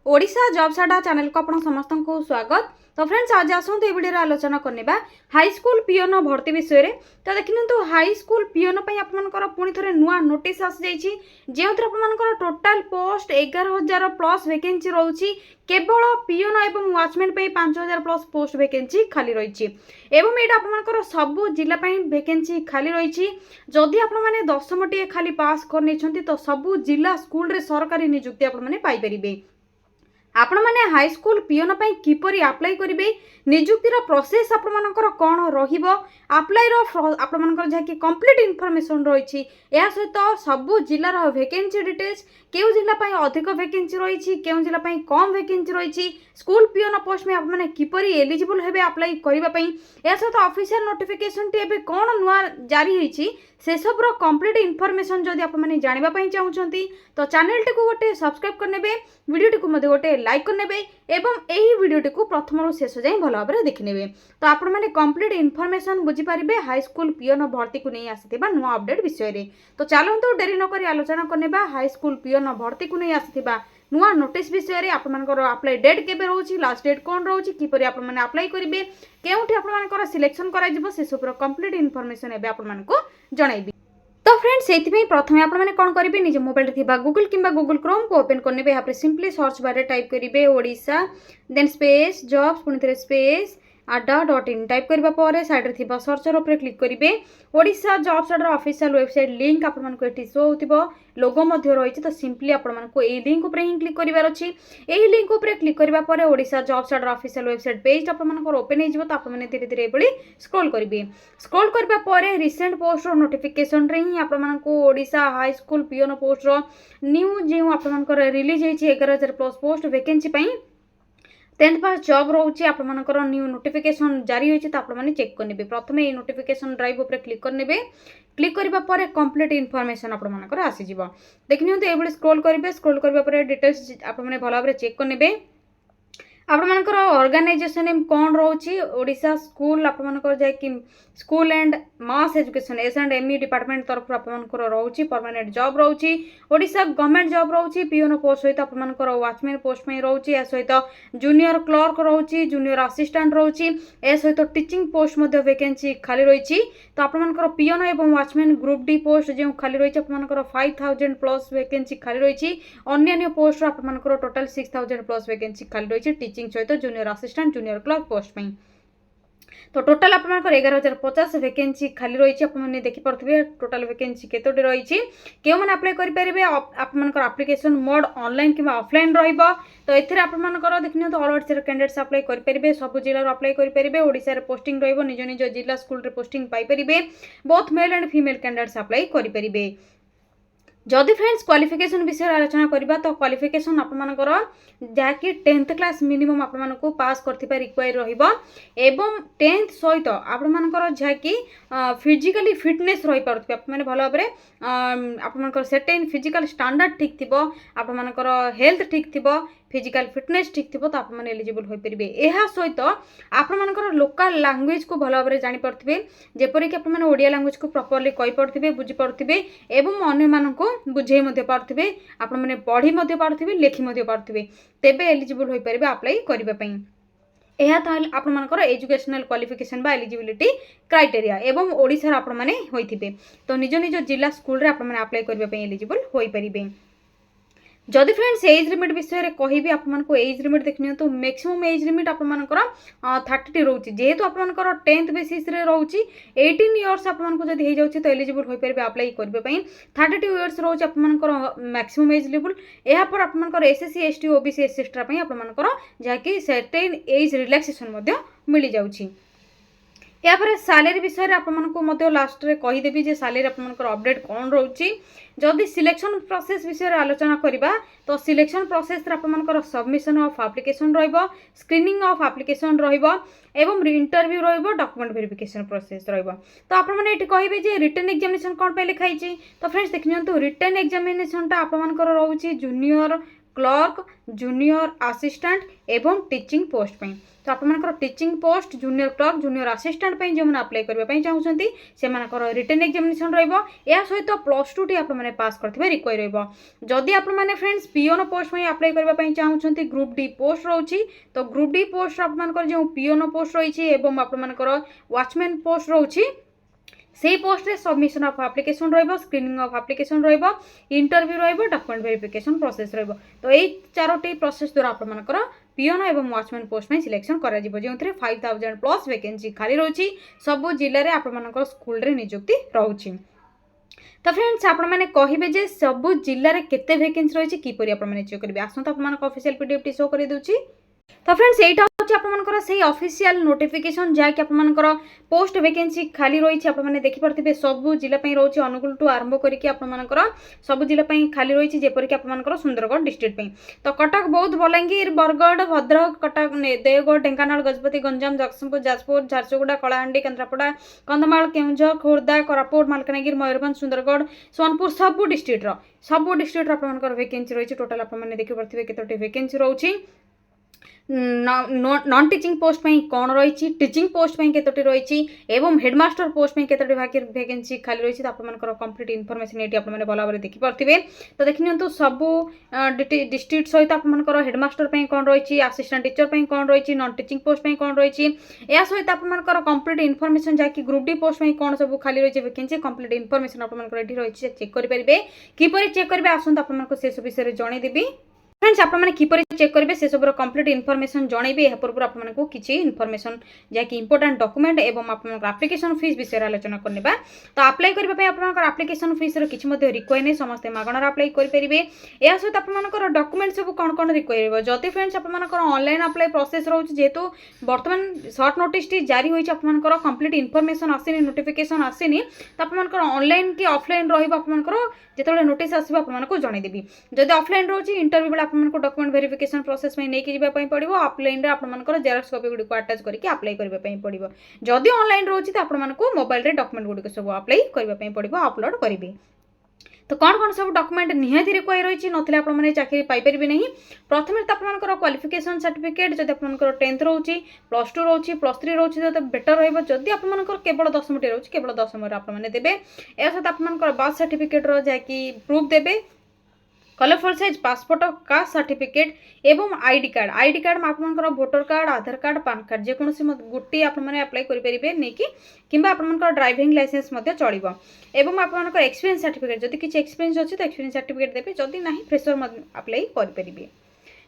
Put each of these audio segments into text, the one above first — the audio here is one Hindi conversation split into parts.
ओडिशा जॉब साडा चैनल को आपण समस्त को स्वागत। तो फ्रेंड्स आज आसंतु ए वीडियो आलोचना करने हाई स्कूल पियोन भर्ती विषय रे। तो देखिनंतु हाई स्कूल पियोन पई आपनकर पुणी थरे नुआ नोटिस आसी जाईची जेउथरे आपनकर टोटल पोस्ट 11,000 प्लस वैकेंसी रहउची। केवल पियोन एवं वॉचमैन पे 5,000 प्लस पोस्ट वैकेंसी खाली रही एवं एटा आपनकर सब जिला पई वैकेंसी खाली रही। जदि आपण माने 10टी टी खाली पास कर नेछंती तो सब जिला स्कूल रे सरकारी नियुक्ति आपण माने पाई परिबे। आपण माने हाई स्कूल पियोन पई किपरि अप्लाई करिवे, नियुक्तिर प्रोसेस आपण मानकर कोन रहिबो, अप्लाई रो आपण मानकर जे कि कंप्लीट इन्फॉर्मेशन रहिछि। या सहित सब जिल्ला रो वैकेंसी डिटेल्स, केउ जिल्ला पई अधिक वैकेंसी रहिछि, केउ जिल्ला पई कम वैकेंसी रहिछि, स्कूल पियोन पोस्ट में आपण माने किपरि एलिजिबल हेबे अप्लाई करिबा पई। या सहित ऑफिशियल नोटिफिकेशन टी एबे कोन नुआ जारी होईछि से सब रो कंप्लीट इन्फॉर्मेशन जदि आपण माने जानिबा पई चाहुछंती तो चैनल टी को गोटे सब्सक्राइब करनेबे, वीडियो टी को मध्ये गोटे लाइक करनेबे एवं एही वीडियो टी को प्रथम रु शेष जाय भलो भाबरे देखिनेबे। तो आपण माने कंप्लीट इन्फॉर्मेशन बुझी पारिबे हाई स्कूल पियोन भर्ती को नै आसीथिबा नुआ अपडेट विषय रे। तो चलंतु डेरी न करी आलोचना करनेबा हाई स्कूल पियोन भर्ती को नै आसीथिबा नुआ नोटिस विषय रे। आपण मानकर अप्लाई डेट केबे रहउची, लास्ट डेट कोन रहउची, किपरि आपण माने अप्लाई करिवे, केउठी आपण मानकर सिलेक्शन करा जिवो से सब कंप्लीट इन्फॉर्मेशन एबे आपण मानको जणाइबी। तो फ्रेंड्स सेति प्रथमे आपण माने कोन करिवे, निज मोबाइल रे थिबा गूगल किंबा गूगल क्रोम को ओपन करनेबे। यहाँ पर सिंपली सर्च बार रे टाइप करिवे ओडिशा देन स्पेस जॉब्स पुनी थरे स्पेस adda.in टाइप करबा परे साइड रे थिबा सर्चर ऊपर क्लिक करिवे। ओडिशा जॉब साइड रो ऑफिशियल वेबसाइट लिंक आपण मानको एठी शो होतिबो, लोगो मध्ये रहिछि। तो सिंपली आपण मानको एही लिंक ऊपर ही क्लिक करिवार अछि। एही लिंक ऊपर क्लिक करबा परे ओडिशा जॉब साइड रो ऑफिशियल वेबसाइट पेज आपण मानको ओपन हे जिवो। तो आपण माने धीरे धीरे एबळी स्क्रॉल करिवे। स्क्रॉल करबा परे रिसेंट पोस्ट रो नोटिफिकेशन रे ही आपण मानको Odisha high school peon post रो न्यू जे आपण मानको रिलीज हेछि 11,000 प्लस पोस्ट वैकेंसी पई 10th पास जॉब रोचे आपण मानकर न्यू नोटिफिकेशन जारी होइछि। तो आपण माने चेक करनेबे। प्रथमे ए नोटिफिकेशन ड्राइव ऊपर क्लिक करनेबे। क्लिक करबा परे कंप्लीट इन्फॉर्मेशन आपण मानकर आसी जिवो। देखनियो तो एबळे स्क्रॉल करिवे। स्क्रॉल करबा परे डिटेल्स आपण माने भलो भाबरे चेक करनेबे। आपण मानकर ऑर्गेनाइजेशन नेम कोन रहउछि, ओडिशा स्कूल आपण मानकर जे कि school and mass education S and M department तरफ आपण मानकर रहउछि परमानेंट जॉब रहउछि। ओडिशा गवर्नमेंट जॉब रहउछि पियोन पोस्ट सहित आपण मानकर वॉचमैन पोस्ट में रहउछि। या सहित जूनियर क्लर्क रहउछि, जूनियर असिस्टेंट रहउछि। ए सहित टीचिंग पोस्ट मध्ये वैकेंसी खाली रहिछि। तो आपण मानकर पियोन एवं वॉचमैन ग्रुप डी पोस्ट जे खाली रहिछि आपण मानकर 5,000 प्लस वैकेंसी खाली रहिछि। अन्य पोस्ट आपण मानकर टोटल 6,000 प्लस वैकेंसी खाली रहिछि टीचिंग सहित junior assistant junior clerk post में। तो टोटल आप 11,050 वैकेंसी खाली रही। आपने देखिपे टोटल वैकेंसी केतोटी रही क्यों मैंने अप्लाई करेंगे। आपंकर आप्लिकेसन मोड ऑनलाइन कि ऑफलाइन रहिबो। तो एथिरे आपंकर देखिए तो ऑल ओडिशा कैंडिडेट्स अप्लाई करेंगे, सब जिला अप्लाई करेंगे। ओडिशा रे पोस्टिंग रहिबो, निज निज जिला स्कूल रे पोस्टिंग पाई परिबे। Both male and female candidates apply करेंगे। जदि फ्रेंड्स क्वालिफिकेशन विषय आलोचना करबा तो क्वालिफिकेशन आप मानकर जहाँकि 10th क्लास मिनिमम आप मानक पास करथिबा रिक्वायर रहिबो एवं 10th सहित आप मानकर जहाँकि फिजिकली फिटनेस रही पारथिबे। आप माने भलो भाबरे आप मानकर सर्टेन फिजिकल स्टैंडर्ड ठीक थिबो, आप मानकर हेल्थ ठीक थिबो, फिजिकल फिटनेस ठीक थिबो। तो आप माने एलिजिबल होई परिबे। एहा सहित आप मानकर लोकल लैंग्वेज को भलो भाबरे जानि पारथिबे, जेपरि कि आप माने ओडिया लैंग्वेज को प्रॉपर्ली कहि पारथिबे, बुझि पारथिबे एवं अन्य मानको बुझे मध्य पारथिबे, आप माने पढ़ी मध्य पारथिबे, लेखि मध्य पारथिबे। तेबे एलिजिबल होई परिबे अप्लाई करिबा पई। एहा ताल आपण मानकर एजुकेशनल क्वालिफिकेशन बा एलिजिबिलिटी क्राइटेरिया एवं ओडिसा आपण माने होइथिबे। तो निज निज जिला स्कूल रे आपण माने अप्लाई करिबा पई एलिजिबल होई परिबे। जदि फ्रेंड्स एज लिमिट विषय रे कहिबी आप मानको एज लिमिट देखनियो तो मैक्सिमम एज लिमिट आप मानकर 30 रहउची। जेहेतु आप मानकर 10th बेसिस रे रहउची 18 इयर्स आप मानको जदि हे जाउची तो एलिजिबल होई परबे अप्लाई करबे पई। 32 इयर्स रहउची आप मानकर मैक्सिमम एज लेवल। एहा पर आप मानकर SSC ST OBC SC extra पई आप मानकर जाकी सर्टेन एज रिलैक्सेशन मध्ये मिली जाउची। या पर सैलरी विषय रे आपमनको मध्य लास्ट रे कहि देबी जे सैलरी आपमनकर अपडेट कोन रहउची। जदि सिलेक्शन प्रोसेस विषय रे आलोचना करिबा तो सिलेक्शन प्रोसेस रे आपमनकर सबमिशन ऑफ एप्लिकेशन रहइबो, स्क्रीनिंग ऑफ एप्लिकेशन रहइबो एवं इंटरव्यू रहइबो, डॉक्यूमेंट वेरिफिकेशन प्रोसेस रहइबो। तो आपण माने एठी कहिबे जे रिटन एग्जामिनेशन कोन पे लिखाइची। तो फ्रेंड्स देखनियंतु रिटन एग्जामिनेशन ता आपमनकर रहउची जूनियर क्लर्क जूनियर असिस्टेंट एवं टीचिंग पोस्ट पे। तो आपर teaching post junior clerk junior assistant पे जो मैंने अप्लाई करने चाहूँगी से रिटन एग्जामिनेशन रहा सहित +2 टी आपने पास करते रिक्वायर रही। आपने फ्रेंड्स पियोन पोस्ट में अप्लाई करने चाहूँगी ग्रुप डी पोस्ट रोचे तो ग्रुप डी पोस्ट आपर जो पियोन पोस्ट रही आपर वॉचमैन पोस्ट रोचे से पोस्ट रे सबमिशन ऑफ एप्लिकेशन रहिबो स्क्रीनिंग ऑफ एप्लिकेशन रहिबो इंटरव्यू रहिबो डॉक्यूमेंट वेरिफिकेशन प्रोसेस रहिबो। तो एई चारोटी प्रोसेस द्वारा आप मनकर पियोन एवं वॉचमैन पोस्ट में सिलेक्शन करा जिवो जेउथरे 5000 प्लस वैकेंसी खाली रहउची सब जिल्ला रे आप मनकर स्कूल रे नियुक्ति रहउची। तो फ्रेंड्स आप मैंने कहे जे सब जिल्ला रे केते वैकेंसी रही किपरि आप मैंने चेक करिवे आसंत आप मनक ऑफिशियल पीडीएफ टी शो करि दोची। तो फ्रेंड्स एटा होची आप मनकर सेही ऑफिशियल नोटिफिकेशन जाके आप मनकर पोस्ट वैकेंसी खाली रही आप मैंने देखि परथिबे सब जिला पई रहउची अनुगुल टू आरंभ करिकि आप मनकर सब जिला पई खाली रही जेपर कि आप मनकर सुंदरगढ़ डिस्ट्रिक्ट पई। तो कटक बौद्ध बलांगीर बरगढ़ भद्रक कटक देवगढ़ ढेंकानाल गजपति गंजाम जगतसिंहपुर जाजपुर झारसुगुड़ा कलाहांडी केन्द्रापड़ा कंधमाल केउंझर खोर्धा कोरापुट मालकानगिरी मयूरभंज सुंदरगढ़ सोनपुर सब डिस्ट्रिक्ट आप मनकर वैकेंसी रही टोटल आप मैंने देखि परथिबे केतोटी वैकेंसी रहउची नॉन टीचिंग पोस्ट में कौन रही टीचिंग पोस्ट में केतोटी रही एवं हेडमास्टर पोस्ट में केतोटी वैकेंसी खाली रही आपमनकर कंप्लीट इनफॉरमेशन ये आपने भल भाव देखि पार्थिबे। तो देखि नियंतु सब डिस्ट्रिक्ट सहित आपमनकर हेडमास्टर पे कौन रही असिस्टेंट टीचर पे कौन रही नॉन टीचिंग पोस्ट में कौन रही या सहित आपमनकर कंप्लीट इनफॉरमेशन जहाँकि ग्रुप डी पोस्ट में कौन सब खाली रही वैकेंसी कंप्लीट इनफॉरमेशन आपमनकर एठी रही चेक करेंगे किपरि चेक करेंगे आसंत आपमनकर से सब विषय जनईदेवी। फ्रेंड्स आप किपरि चेक करेंगे से सब कंप्लीट इनफॉरमेशन जनइबे या पूर्व आपको किसी इनफॉरमेशन जहाँकि इंपोर्टेंट डॉक्यूमेंट एवं आप एप्लिकेशन फीस विषय आलोचना करने। तो अप्लाई करने आप एप्लिकेशन फीस किसी रिक्वायर नहीं समस्ते मागणार अप्लाई करेंगे या सहित आपर डॉक्यूमेंट सब कौन कौन रिक्वायर जदि फ्रेंड्स आपर ऑनलाइन अप्लाई प्रोसेस रोचे जेहेतु बर्तमान शॉर्ट नोटिस टी जारी होती आपर कंप्लीट इनफॉरमेशन आसनी नोटिफिकेशन आसनी तो आपर ऑनलाइन कि ऑफलाइन रहा जिते नोटिस आसो आपको जनईदेवी। जदि ऑफलाइन रोचे इंटरव्यू बेला आपको डॉक्यूमेंट वेरिफिकेशन प्रोसेस में नहीं जावाई पड़ो ऑफलाइन आपंकर जेरक्स कॉपी गुड़ी अटैच करके अप्लाई करने पड़ो जदि ऑनलाइन रोचे तो आपको मोबाइल रे डॉक्यूमेंट गुड़ी सब अप्लाई करने पड़ो अपलोड करेंगे। तो कौन कौन सब डॉक्यूमेंट निहाती रिक्वायर रही नथिले आपने चाकरी पाइपर नहीं। प्रथम तो आपंकर क्वालिफिकेशन सर्टिफिकेट जब आपंकर 10th रोचे +2 रोचे +3 रोचे तो बेटर रही जदि आपंकर केवल 10टी रोचे केवल 10 आपने देवे या सहित आपंकर बर्थ सर्टिफिकेट जहाँकि प्रूफ देवे colour full size passport caste certificate एवं आईडी कार्ड में आपंकर वोटर कार्ड आधार कार्ड पान कार्ड जेकोसी गोटे आपने अप्लाई करेंगे नहीं कि किंबा आपंकर ड्राइविंग लाइसेंस चलो एवं आपंकर एक्सपीरियंस सर्टिफिकेट जदि किसी एक्सपीरियंस अच्छी तो एक्सपीरियंस सर्टिफिकेट देते जदि ना फ्रेशर अप्लाई करेंगे।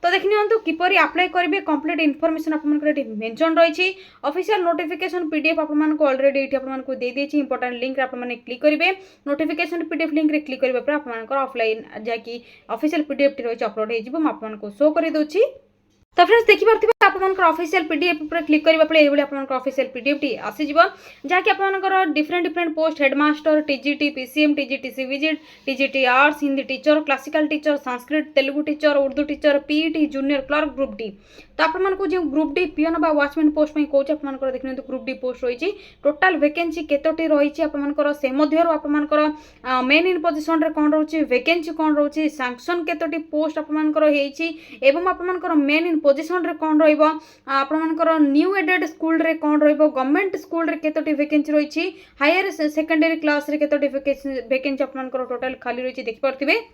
तो देखि नियंतु किपरि अप्लाई करेंगे कंप्लीट इनफॉरमेशन आपंकर मेंशन रही ऑफिशियल नोटिफिकेशन पीडीएफ आपको ऑलरेडी ये आपको दे देछि इंपोर्टेंट लिंक आपने क्लिक करेंगे नोटिफिकेशन पीडीएफ लिंक रे क्लिक करबा पर आपंकर ऑफलाइन जहाँकि ऑफिशियल पीडीएफ टी रही अपलोड हो आपको शो कर दूची। तो फ्रेंड्स देखि पार्थिबे आपनकर ऑफिशियल पीडीएफ पर क्लिक करबा पळे एबोली आपनकर ऑफिशियल पीडीएफ टी आसी जिवो जाकि आपनकर different post headmaster TGT PCM TGT CBZ TGT arts Hindi teacher classical teacher Sanskrit Telugu teacher Urdu teacher PET junior clerk group D. तो आपको जो ग्रुप डी पियोन बा वॉचमैन पोस्ट में कौच आपनकर देखि ग्रुप डी पोस्ट रही टोटाल वैकेंसी केतोटी रही आपनकर से मध्यरु आपनकर मेन इन पोजीशन रे कोन रहउची वैकेंसी कोन रहउची सैंक्शन केतोटी पोस्ट आपनकर हेइची एवं आपनकर मेन इन पोजीशन रे कोन रहइबो आपनकर न्यू एडेड स्कूल रे कोन रहइबो गवर्नमेंट स्कूल रे केतोटी वैकेंसी रही हायर सेकेंडरी क्लास रे केतोटी वैकेंसी आपनकर टोटाल खाली रही देखि परथिबे।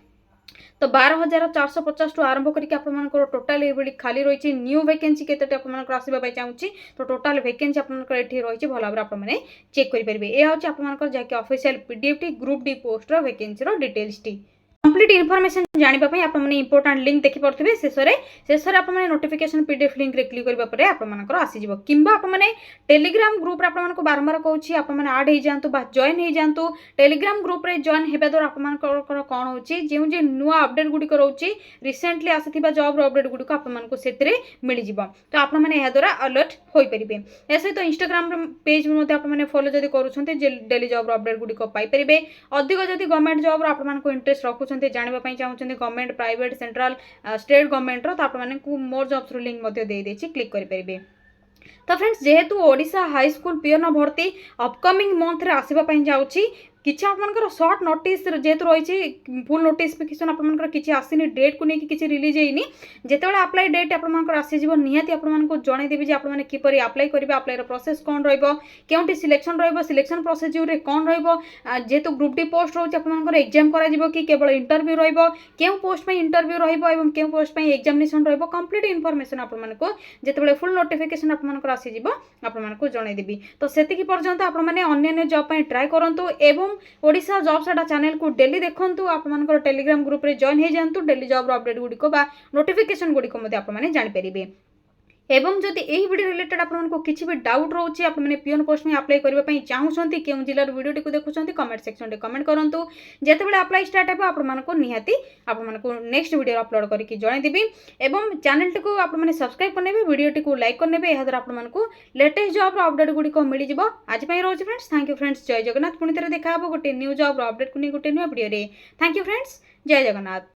तो 12,450 टू आरंभ करके आपनकर टोटाल ये खाली रही न्यू वैकेंसी केतोटी आपनकर आसीबा चाहूँगी तो टोटाल वैकेंसी आपनकर एठी रही भल भाव आपने चेक करेंगे। यह हूँ आपनकर जहाँकि ऑफिशियल पीडीएफ टी group D post vacancy details टी कंप्लीट इनफॉरमेशन जानापी आपने इंपोर्टेंट लिंक देखि पार्थिबे शेष में आपने नोटिफिकेशन पीडीएफ लिंक रे क्लिक करबा परे आपनकर आसीजिवो किंबा आपने टेलीग्राम ग्रुप रे आपनको बारंबार कहूँ आपने आड हो जातु बा जॉइन हो जातु टेलीग्राम ग्रुप रे जॉइन हेबा द्वारा आपनकर कौन होची जो जे नुआ अपडेट गुडिक रोची रिसेंटली आसीथिबा जॉब रो अपडेट गुडिक आपनको सेतरे मिलि जिवो तो आपने या द्वारा अलर्ट होई परिबे। ए सहित इंस्टाग्राम पेज में आपने फॉलो जदि करूछन्ते जे डेली जॉब रो अपडेट गुडिक पाई परिबे अधिक जदि गवर्नमेंट जॉब रो आपनको इंटरेस्ट रखुछन्ते जानापी चाहूँगी government private central state government रो तो आपको मोर जॉब्स लिंक दे देछि क्लिक करेंगे। तो फ्रेंड्स जेहेतु ओडिशा हाई स्कूल पियोन भर्ती अपकमिंग मंथ रे आसीबा पई जाउछि किसी आपंकर सर्ट नोटिस जेहेतु रही फुल नोटिफिकेशन आपंकर किसी आसनी डेट को लेकिन किसी रिलीज होनी जिते अप्लाई डेट आपंकर आसीज निहाती आपको जनईदेवी जे आपने किपर अप्लाई करेंगे अप्लाई प्रोसेस कौन रही सिलेक्शन सिलेक्शन प्रोसीजर कौन जेहेतु ग्रुप डी पोस्ट रोचे आपंकर एग्जाम करा कि केवल इंटरव्यू क्यों पोस्ट इंटरव्यू क्यों पोस्ट एग्जामिनेशन कंप्लीट इनफॉरमेशन आपको जिते फुल नोटिफिकेशन आपंकर आसीज आपको जनईदेवी तो से पर्यंत आपने जॉब ट्राए करूँ एवं ओडिशा जॉब सेटा चैनल को डेली देखूँ आपंकर टेलीग्राम ग्रुप रे जॉइन हो जातु डेली जॉब अपडेट गुड़िक नोटिफिकेशन गुड़िक आपने जानीपर एवं जदि यही वीडियो रिलेटेड आपको किसी भी डाउट रोचे आपने पियोन पोस्ट में अप्लाई करने चाहूँगी क्यों जिलार वीडियो टी देखुं कमेंट सेक्शन में कमेंट करूँ जिते अप्लाई स्टार्ट हो आपको निहाती आपको नेक्स्ट वीडियो अपलोड करके जनईदेवी एवं चैनल टी आपने सब्सक्राइब करने वीडियो टी लाइक करने यहाँ आपको लेटेस्ट जॉब अपडेट गुड़िक मिल जाव आज रोज फ्रेंड्स थैंक यू फ्रेंड्स जय जगन्नाथ पुणी थे देखा गोटे न्यू जॉब अपडेट को नहीं गोटे नुआ वीडियो थैंक यू फ्रेंड्स जय जगन्नाथ।